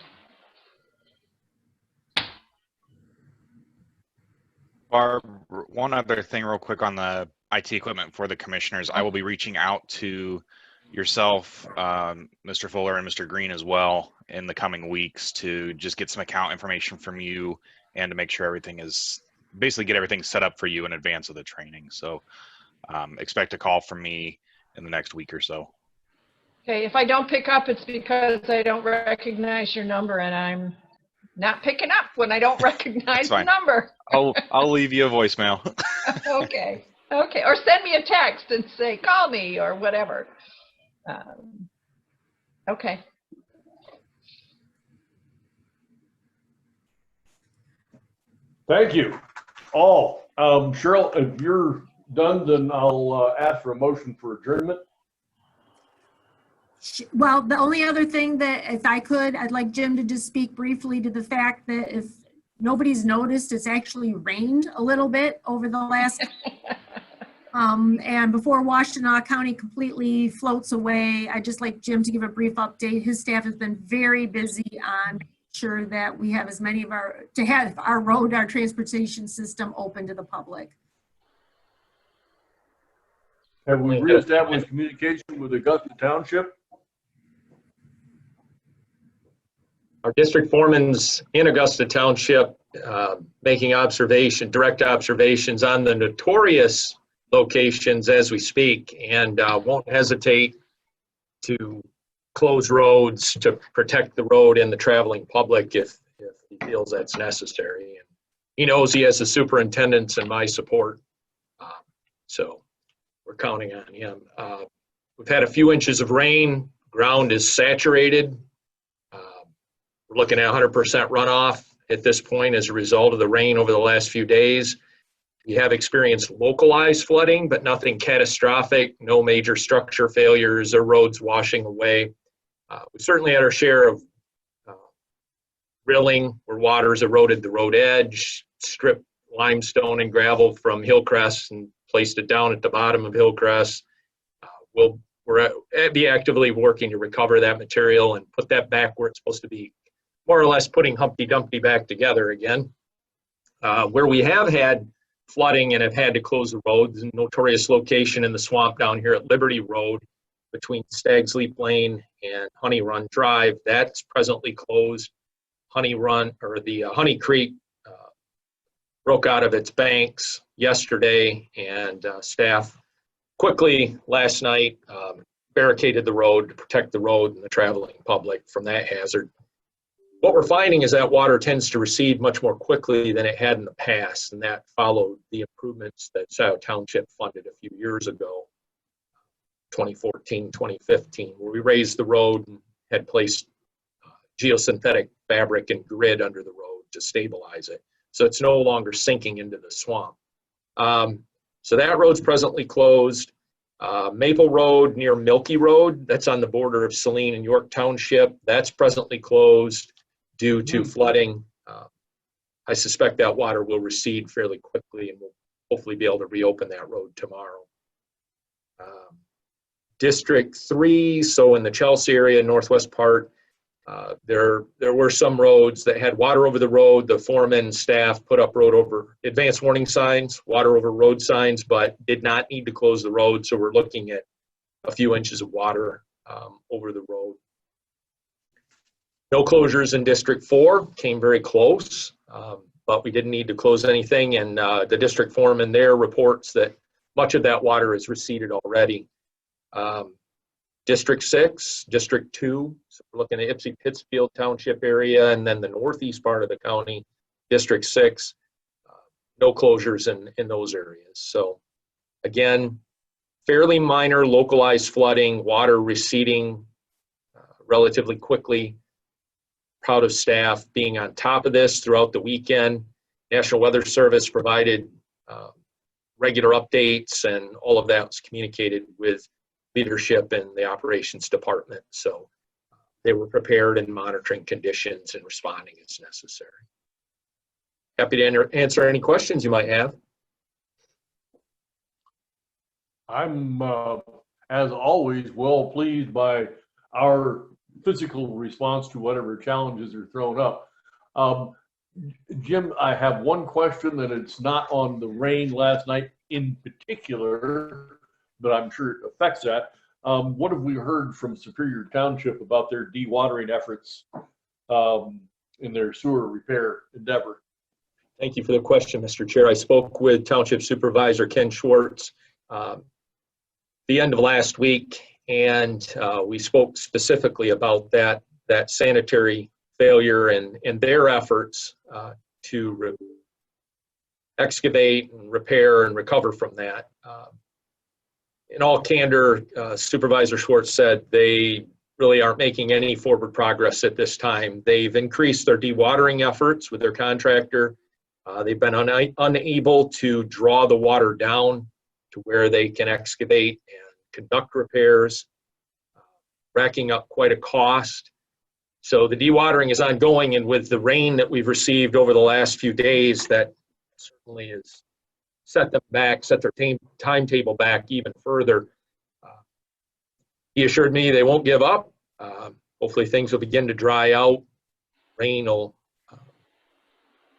Speaker 6: Barb, one other thing real quick on the IT equipment for the commissioners. I will be reaching out to yourself, Mr. Fuller, and Mr. Green as well in the coming weeks to just get some account information from you and to make sure everything is, basically get everything set up for you in advance of the training. So expect a call from me in the next week or so.
Speaker 2: Okay, if I don't pick up, it's because I don't recognize your number, and I'm not picking up when I don't recognize the
Speaker 6: fine.
Speaker 2: number.
Speaker 6: I'll leave you a voicemail.
Speaker 2: Okay, or send me a text and say, call me, or whatever. Okay.
Speaker 1: Thank you. All. Cheryl, if you're done, then I'll ask for a motion for adjournment.
Speaker 3: Well, the only other thing that, if I could, I'd like Jim to just speak briefly to the fact that if nobody's noticed, it's actually rained a little bit over the last, and before Washtenaw County completely floats away, I'd just like Jim to give a brief update. His staff has been very busy on making sure that we have as many of our transportation system open to the public.
Speaker 1: Have we reestablished communication with Augusta Township?
Speaker 8: Our district foreman's in Augusta Township making direct observations on the notorious locations as we speak, and won't hesitate to close roads to protect the road and the traveling public if he feels that's necessary. And he knows he has the superintendent's and my support, so we're counting on him. We've had a few inches of rain. Ground is saturated. We're looking at 100% runoff at this point as a result of the rain over the last few days. We have experienced localized flooding, but nothing catastrophic, no major structure failures or roads washing away. We certainly had our share of rilling where water's eroded the road edge, stripped limestone and gravel from Hillcrest and placed it down at the bottom of Hillcrest. We'll be actively working to recover that material and put that back where it's supposed to be, more or less putting Humpty Dumpty back together again. Where we have had flooding and have had to close the road, the notorious location in the swamp down here at Liberty Road between Stag's Leap Lane and Honey Run Drive, that's presently closed. Honey Creek broke out of its banks yesterday, and staff quickly last night barricaded the road to protect the road and the traveling public from that hazard. What we're finding is that water tends to recede much more quickly than it had in the past, and that followed the improvements that Scioto Township funded a few years ago, 2014, 2015, where we raised the road and had placed geosynthetic fabric and grid under the road to stabilize it. So it's no longer sinking into the swamp. So that road's presently closed. Maple Road near Milky Road, that's on the border of Saline and York Township, that's presently closed due to flooding. I suspect that water will recede fairly quickly, and we'll hopefully be able to reopen that road tomorrow. District 3, so in the Chelsea area, northwest part, there were some roads that had water over the road. The foreman staff put up road over advanced warning signs, water over road signs, but did not need to close the road. So we're looking at a few inches of water over the road. No closures in District 4, came very close, but we didn't need to close anything. And the district foreman there reports that much of that water is receded already. District 6, District 2, so we're looking at Pittsfield Township area, and then the northeast part of the county, District 6, no closures in those areas. So again, fairly minor localized flooding, water receding relatively quickly. Proud of staff being on top of this throughout the weekend. National Weather Service provided regular updates, and all of that was communicated with leadership in the operations department. So they were prepared and monitoring conditions and responding as necessary. Happy to answer any questions you might have.
Speaker 1: I'm, as always, well pleased by our physical response to whatever challenges are thrown up. Jim, I have one question that it's not on the rain last night in particular, but I'm sure it affects that. What have we heard from Superior Township about their dewatering efforts in their sewer repair endeavor?
Speaker 8: Thank you for the question, Mr. Chair. I spoke with Township Supervisor Ken Schwartz the end of last week, and we spoke specifically about that sanitary failure and their efforts to excavate and repair and recover from that. In all candor, Supervisor Schwartz said they really aren't making any forward progress at this time. They've increased their dewatering efforts with their contractor. They've been unable to draw the water down to where they can excavate and conduct repairs, racking up quite a cost. So the dewatering is ongoing, and with the rain that we've received over the last few days, that certainly has set their timetable back even further. He assured me they won't give up. Hopefully things will begin to dry out. Rain will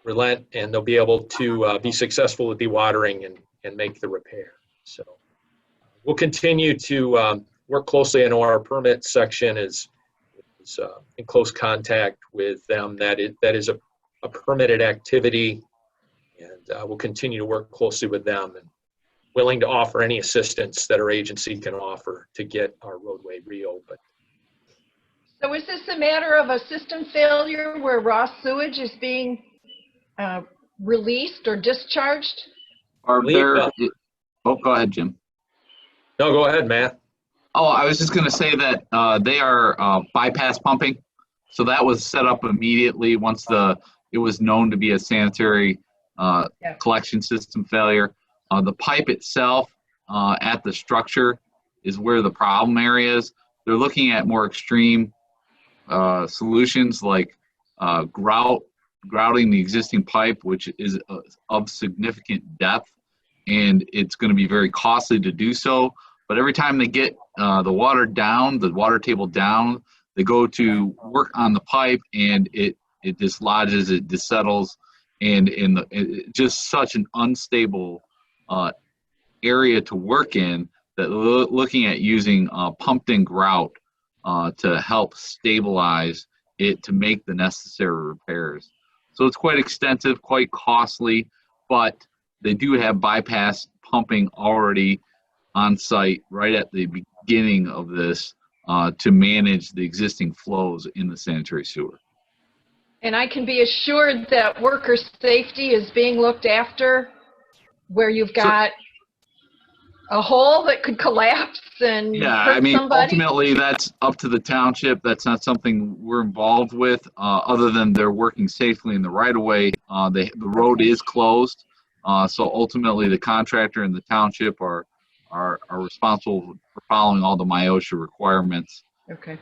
Speaker 8: relent, and they'll be able to be successful with dewatering and make the repair. So we'll continue to work closely. I know our permit section is in close contact with them. That is a permitted activity, and we'll continue to work closely with them and willing to offer any assistance that our agency can offer to get our roadway reopened.
Speaker 2: So is this a matter of a system failure where raw sewage is being released or discharged?
Speaker 7: Are there, oh, go ahead, Jim.
Speaker 8: No, go ahead, Matt.
Speaker 7: Oh, I was just going to say that they are bypass pumping. So that was set up immediately once it was known to be a sanitary collection system failure. The pipe itself at the structure is where the problem area is. They're looking at more extreme solutions like grout grouting the existing pipe, which is of significant depth, and it's going to be very costly to do so. But every time they get the water down, the water table down, they go to work on the pipe, and it dislodges, it desettles, and it's just such an unstable area to work in that looking at using pumped-in grout to help stabilize it to make the necessary repairs. So it's quite extensive, quite costly, but they do have bypass pumping already on site right at the beginning of this to manage the existing flows in the sanitary sewer.
Speaker 2: And I can be assured that worker safety is being looked after, where you've got a hole that could collapse and
Speaker 7: Yeah,
Speaker 2: hurt
Speaker 7: I mean,
Speaker 2: somebody?
Speaker 7: ultimately, that's up to the township. That's not something we're involved with, other than they're working safely in the right-of-way. The road is closed, so ultimately the contractor and the township are responsible for following all the MIOSHA requirements.
Speaker 2: Okay.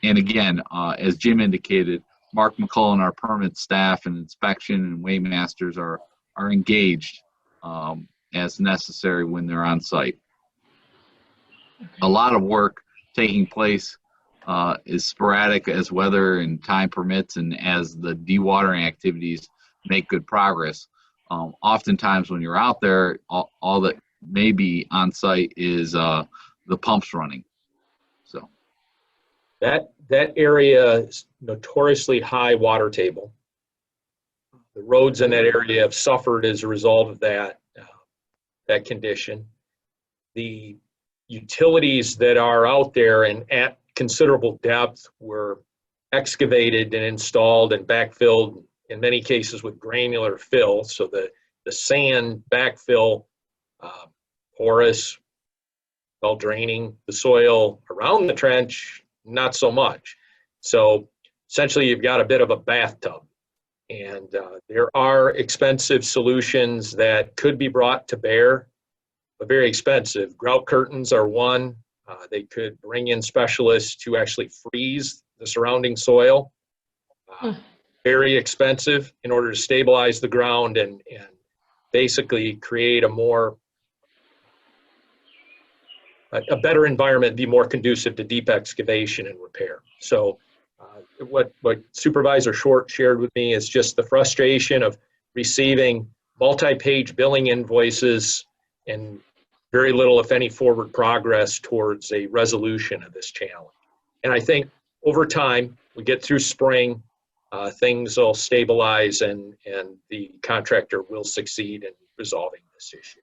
Speaker 7: And again, as Jim indicated, Mark McCullen, our permit staff and inspection and weightmasters are engaged as necessary when they're on site. A lot of work taking place is sporadic as weather and time permits, and as the dewatering activities make good progress. Oftentimes when you're out there, all that may be on site is the pumps running. So
Speaker 8: That area is notoriously high water table. The roads in that area have suffered as a result of that condition. The utilities that are out there and at considerable depth were excavated and installed and backfilled in many cases with granular fill. So the sand backfill, porous, well draining the soil around the trench, not so much. So essentially you've got a bit of a bathtub, and there are expensive solutions that could be brought to bear, but very expensive. Grout curtains are one. They could bring in specialists to actually freeze the surrounding soil. Very expensive in order to stabilize the ground and basically create a better environment, be more conducive to deep excavation and repair. So what Supervisor Short shared with me is just the frustration of receiving multi-page billing invoices and very little, if any, forward progress towards a resolution of this challenge. And I think over time, we get through spring, things will stabilize and the contractor will succeed in resolving this issue.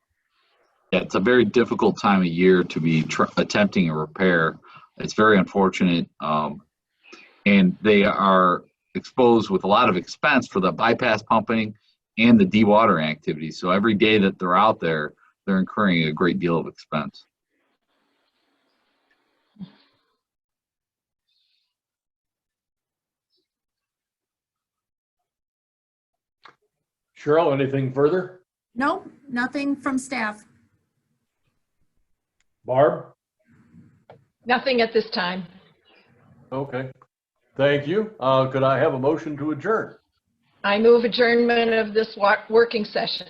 Speaker 7: yeah, it's a very difficult time of year to be attempting a repair. It's very unfortunate. And they are exposed with a lot of expense for the bypass pumping and the dewatering activities. So every day that they're out there, they're incurring a great deal of expense.
Speaker 1: Cheryl, anything further?
Speaker 3: Nope, nothing from staff.
Speaker 1: Barb?
Speaker 2: Nothing at this time.
Speaker 1: Okay. Thank you. Could I have a motion to adjourn?
Speaker 2: I move adjournment of this working session.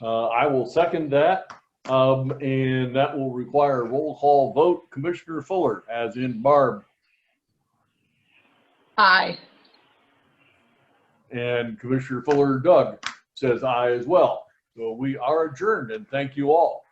Speaker 1: I will second that. And that will require a roll call vote. Commissioner Fuller, as in Barb,
Speaker 2: Aye.
Speaker 1: and Commissioner Fuller, Doug, says aye as well. So we are adjourned, and thank you all.